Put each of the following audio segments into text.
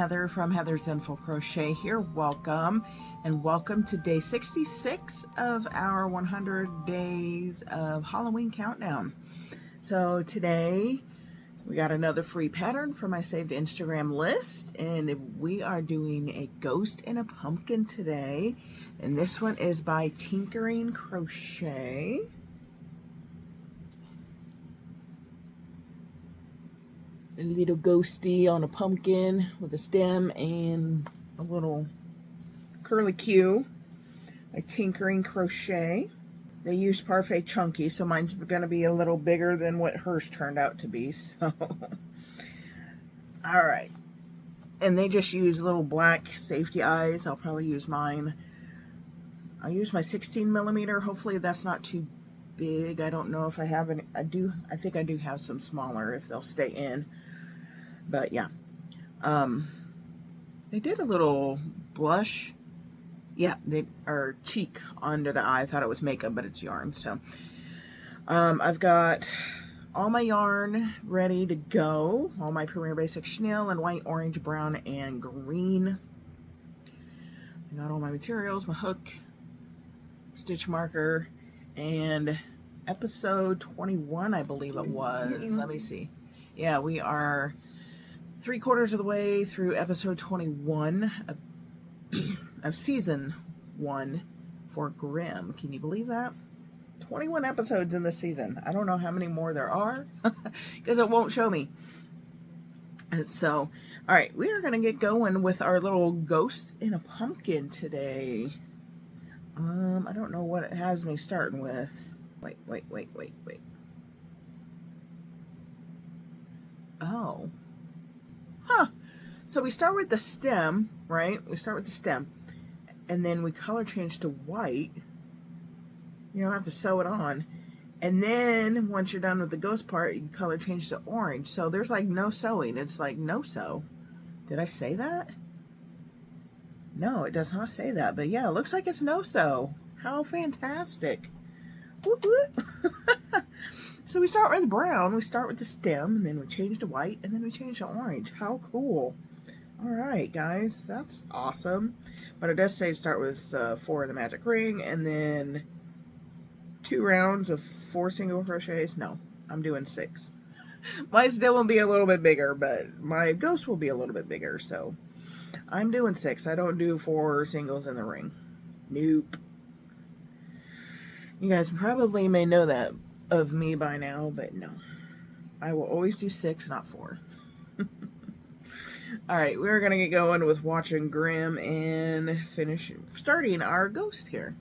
Heather from Heather's Zenful Crochet here. Welcome, and welcome to day 66 of our 100 days of Halloween countdown. So today we got another free pattern from my saved Instagram list, and we are doing a ghost in a pumpkin today. And this one is by Tinkering Crochet. A little ghosty on a pumpkin with a stem and a little curly Q by Tinkering Crochet. They used Parfait Chunky, so mine's going to be a little bigger than what hers turned out to be. So, all right. And they just use little black safety eyes. I'll probably use mine. I'll use my 16 millimeter. Hopefully that's not too big. I don't know if I have any. I think I do have some smaller if they'll stay in. But yeah, they did a little blush, or cheek under the eye. I thought it was makeup, but it's yarn. So I've got all my yarn ready to go. All my Premier Basic chenille and white, orange, brown, and green. I got all my materials, my hook, stitch marker, and episode 21, I believe it was. Let me see. Yeah, we are 3/4 of the way through episode 21 of season 1 for Grimm. Can you believe that? 21 episodes in this season. I don't know how many more there are because it won't show me. And so, all right, we are going to get going with our little ghost in a pumpkin today. I don't know what it has me starting with. Wait. Oh. Huh. So we start with the stem, right? We start with the stem. And then we color change to white. You don't have to sew it on. And then once you're done with the ghost part, you color change to orange. So there's like no sewing. It's like no sew. Did I say that? No, it does not say that. But yeah, it looks like it's no sew. How fantastic. Whoop, whoop. So we start with brown, we start with the stem, and then we change to white, and then we change to orange. How cool. All right, guys, that's awesome. But it does say start with 4 of the magic ring, and then 2 rounds of 4 single crochets. No, I'm doing 6. Mine still will be a little bit bigger, but my ghost will be a little bit bigger, so I'm doing 6. I don't do 4 singles in the ring. Nope. You guys probably may know that of me by now, but no, I will always do 6, not 4. All right, we're gonna get going with watching Grimm and starting our ghost here.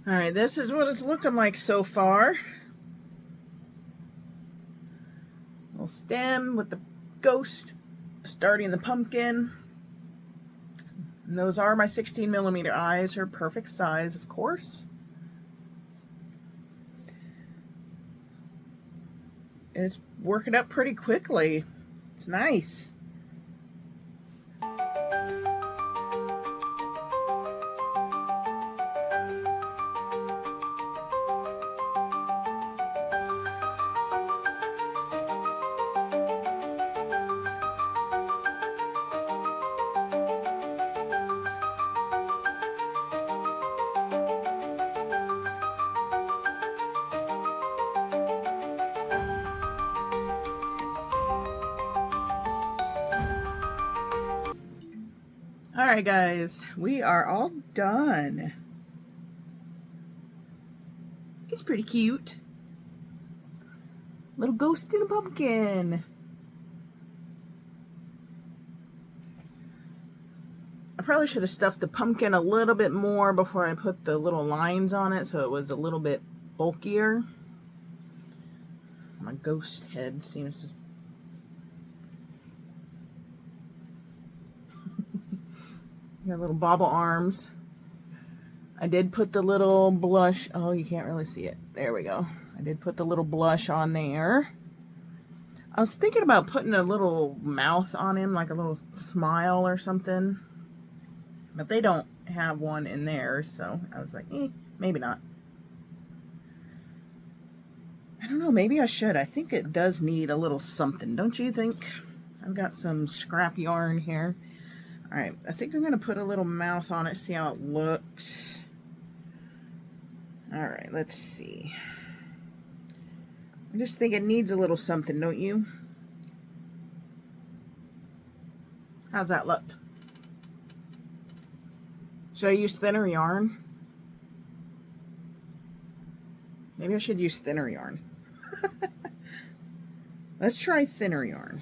All right, this is what it's looking like so far. Little stem with the ghost starting the pumpkin. And those are my 16 millimeter eyes, her perfect size, of course. It's working up pretty quickly. It's nice. Alright guys, we are all done. He's pretty cute. Little ghost in a pumpkin. I probably should have stuffed the pumpkin a little bit more before I put the little lines on it so it was a little bit bulkier. My ghost head seems to Your little bobble arms. I did put the little blush. Oh, you can't really see it. There we go. I did put the little blush on there. I was thinking about putting a little mouth on him, like a little smile or something. But they don't have one in there, so I was like, maybe not. I don't know, maybe I should. I think it does need a little something, don't you think? I've got some scrap yarn here. All right, I think I'm going to put a little mouth on it, see how it looks. All right, let's see. I just think it needs a little something, don't you? How's that look? Should I use thinner yarn? Maybe I should use thinner yarn. Let's try thinner yarn.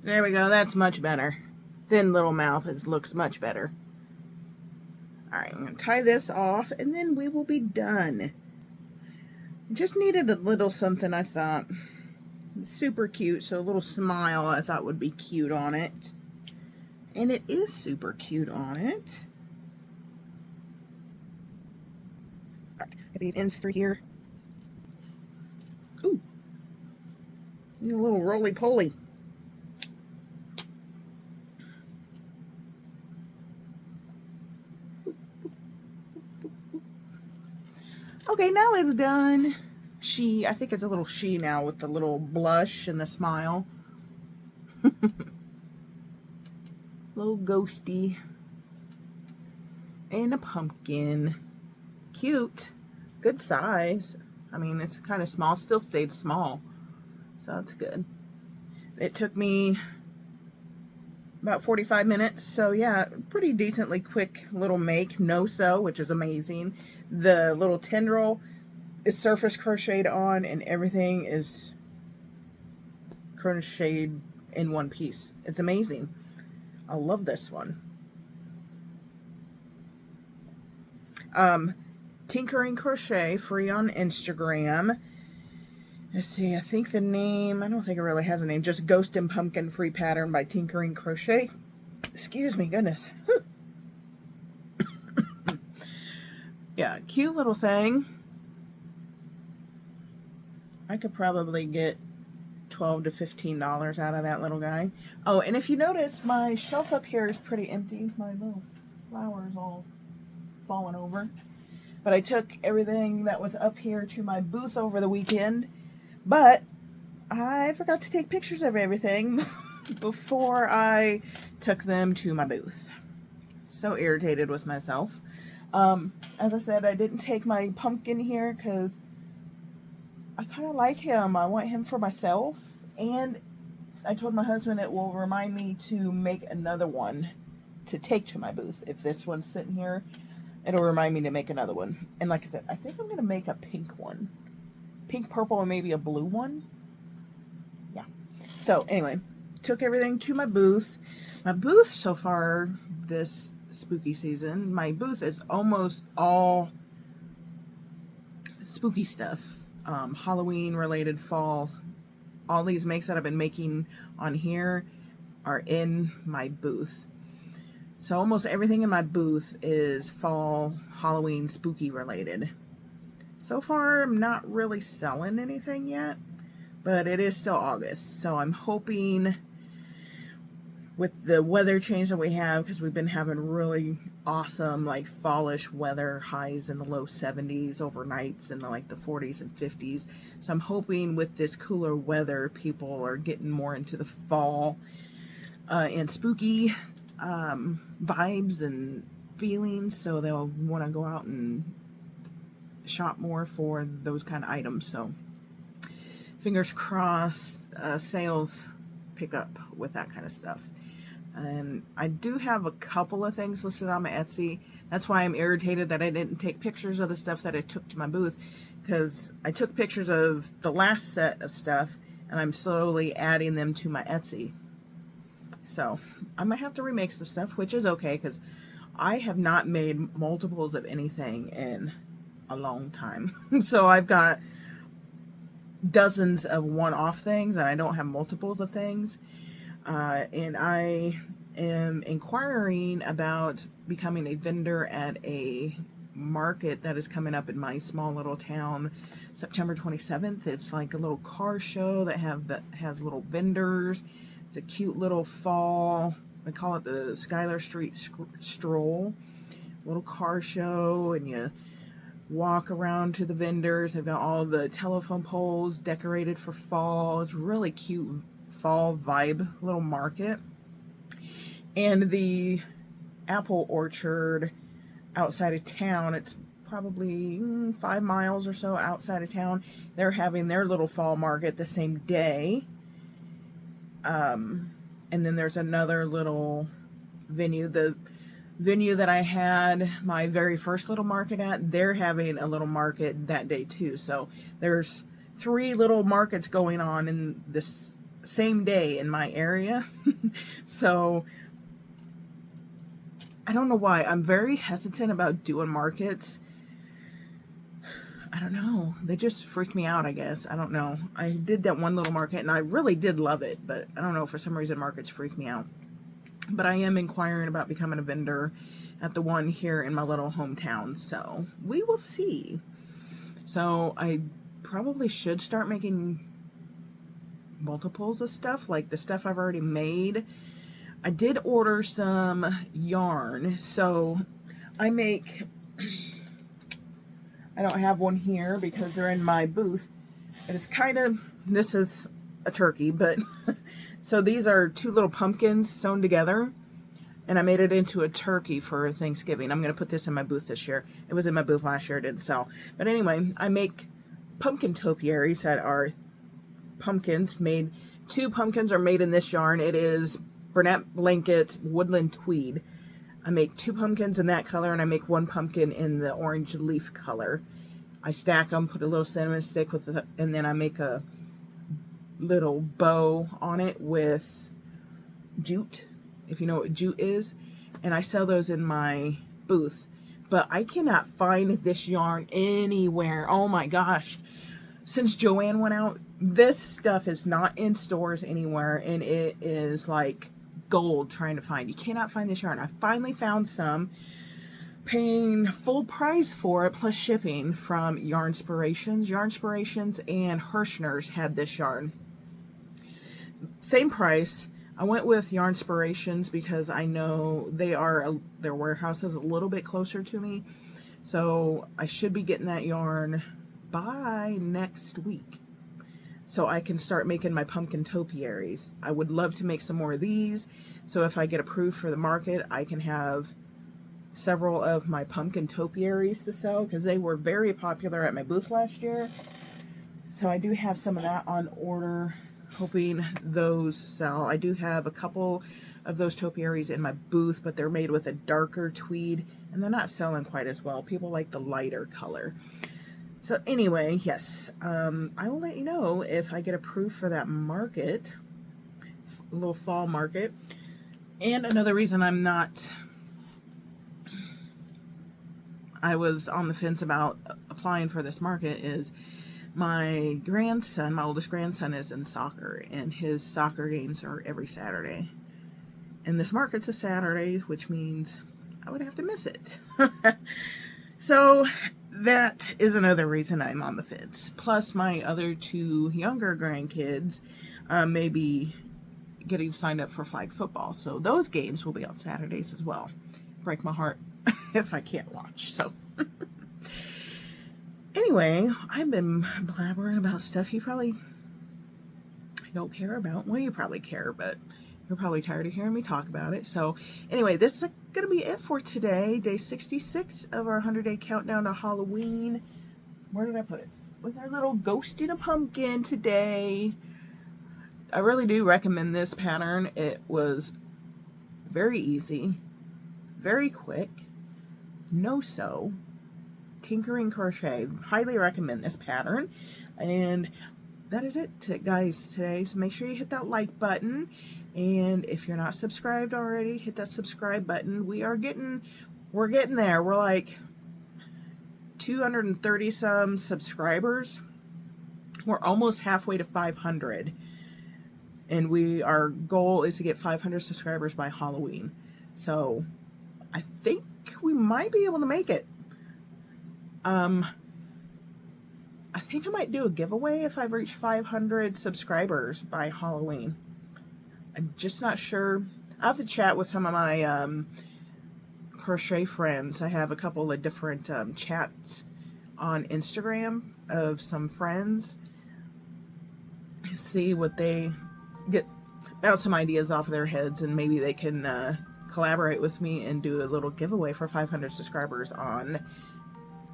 There we go, that's much better. Thin little mouth, it looks much better. Alright, I'm going to tie this off and then we will be done. It just needed a little something, I thought. Super cute, so a little smile I thought would be cute on it. And it is super cute on it. Get these ends through here. Ooh. A little roly-poly. Okay, now it's done. I think it's a little she now with the little blush and the smile. Little ghosty. And a pumpkin. Cute. Good size. I mean, it's kind of small. Still stayed small. So that's good. It took me about 45 minutes. So yeah, pretty decently quick little make. No sew, which is amazing. The little tendril is surface crocheted on and everything is crocheted in one piece. It's amazing. I love this one. Tinkering Crochet, free on Instagram. Let's see, I think the name, I don't think it really has a name, just Ghost and Pumpkin Free Pattern by Tinkering Crochet. Excuse me, goodness. Yeah, cute little thing. I could probably get $12 to $15 out of that little guy. Oh, and if you notice, my shelf up here is pretty empty. My little flowers all fallen over. But I took everything that was up here to my booth over the weekend. But I forgot to take pictures of everything before I took them to my booth. So irritated with myself. As I said, I didn't take my pumpkin here because I kind of like him. I want him for myself. And I told my husband it will remind me to make another one to take to my booth. If this one's sitting here, it'll remind me to make another one. And like I said, I think I'm going to make a pink one. Pink, purple, and maybe a blue one. Yeah. So anyway, took everything to my booth. My booth so far this spooky season, my booth is almost all spooky stuff. Halloween related, fall. All these makes that I've been making on here are in my booth. So almost everything in my booth is fall, Halloween, spooky related. So far, I'm not really selling anything yet, but it is still August. So I'm hoping with the weather change that we have, because we've been having really awesome, like fallish weather, highs in the low 70s, overnights in like the 40s and 50s. So I'm hoping with this cooler weather, people are getting more into the fall and spooky vibes and feelings, so they'll want to go out and shop more for those kind of items. So fingers crossed, sales pick up with that kind of stuff. And I do have a couple of things listed on my Etsy. That's why I'm irritated that I didn't take pictures of the stuff that I took to my booth, because I took pictures of the last set of stuff and I'm slowly adding them to my Etsy. So I might have to remake some stuff, which is okay, because I have not made multiples of anything in a long time. So I've got dozens of one-off things, and I don't have multiples of things. And I am inquiring about becoming a vendor at a market that is coming up in my small little town, September 27th. It's like a little car show that has little vendors. It's a cute little fall. I call it the Schuyler Street Stroll. Little car show, and you walk around to the vendors. They've got all the telephone poles decorated for fall. It's really cute fall vibe little market. And the apple orchard outside of town, it's probably 5 miles or so outside of town, they're having their little fall market the same day. And then there's another little venue, the venue that I had my very first little market at, they're having a little market that day too. So there's 3 little markets going on in this same day in my area. So I don't know why I'm very hesitant about doing markets. I don't know, they just freak me out, I guess. I don't know. I did that one little market and I really did love it, but I don't know, for some reason markets freak me out. But I am inquiring about becoming a vendor at the one here in my little hometown, so we will see. So I probably should start making multiples of stuff, like the stuff I've already made. I did order some yarn, so I make, I don't have one here because they're in my booth. It's kind of, this is a turkey, but so these are 2 little pumpkins sewn together, and I made it into a turkey for Thanksgiving. I'm going to put this in my booth this year. It was in my booth last year, it didn't sell. But anyway, I make pumpkin topiaries that are pumpkins made. 2 pumpkins are made in this yarn. It is Burnett Blanket Woodland Tweed. I make 2 pumpkins in that color, and I make 1 pumpkin in the orange leaf color. I stack them, put a little cinnamon stick with it, and then I make a little bow on it with jute, if you know what jute is, and I sell those in my booth. But I cannot find this yarn anywhere. Oh my gosh, since Joanne went out, this stuff is not in stores anywhere, and it is like gold trying to find. You cannot find this yarn. I finally found some, paying full price for it plus shipping, from Yarnspirations. Yarnspirations and Hirschner's had this yarn. Same price. I went with Yarnspirations because I know their warehouse is a little bit closer to me, so I should be getting that yarn by next week, so I can start making my pumpkin topiaries. I would love to make some more of these, so if I get approved for the market, I can have several of my pumpkin topiaries to sell, because they were very popular at my booth last year. So I do have some of that on order, hoping those sell. I do have a couple of those topiaries in my booth, but they're made with a darker tweed, and they're not selling quite as well. People like the lighter color. So anyway, yes, I will let you know if I get approved for that market, a little fall market. And another reason I was on the fence about applying for this market is my grandson, my oldest grandson, is in soccer, and his soccer games are every Saturday. And this market's a Saturday, which means I would have to miss it. So that is another reason I'm on the fence. Plus, my other 2 younger grandkids may be getting signed up for flag football. So those games will be on Saturdays as well. Break my heart if I can't watch. So anyway, I've been blabbering about stuff you probably don't care about. Well, you probably care, but you're probably tired of hearing me talk about it. So anyway, this is going to be it for today. Day 66 of our 100-day countdown to Halloween. Where did I put it? With our little ghost in a pumpkin today. I really do recommend this pattern. It was very easy, very quick, no sew, tinkering crochet. Highly recommend this pattern. And that is it, guys, today. So make sure you hit that like button. And if you're not subscribed already, hit that subscribe button. We're getting there. We're like 230 some subscribers. We're almost halfway to 500. And our goal is to get 500 subscribers by Halloween. So I think we might be able to make it. I think I might do a giveaway if I've reached 500 subscribers by Halloween. I'm just not sure. I'll have to chat with some of my crochet friends. I have a couple of different chats on Instagram of some friends. See what they bounce some ideas off of their heads, and maybe they can collaborate with me and do a little giveaway for 500 subscribers on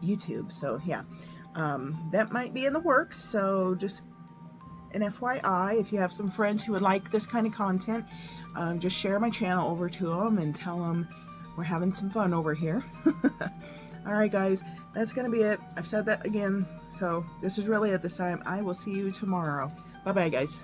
YouTube. So yeah, that might be in the works. So just an FYI, if you have some friends who would like this kind of content, just share my channel over to them and tell them we're having some fun over here. Alright guys, that's going to be it. I've said that again, so this is really it this time. I will see you tomorrow. Bye bye guys.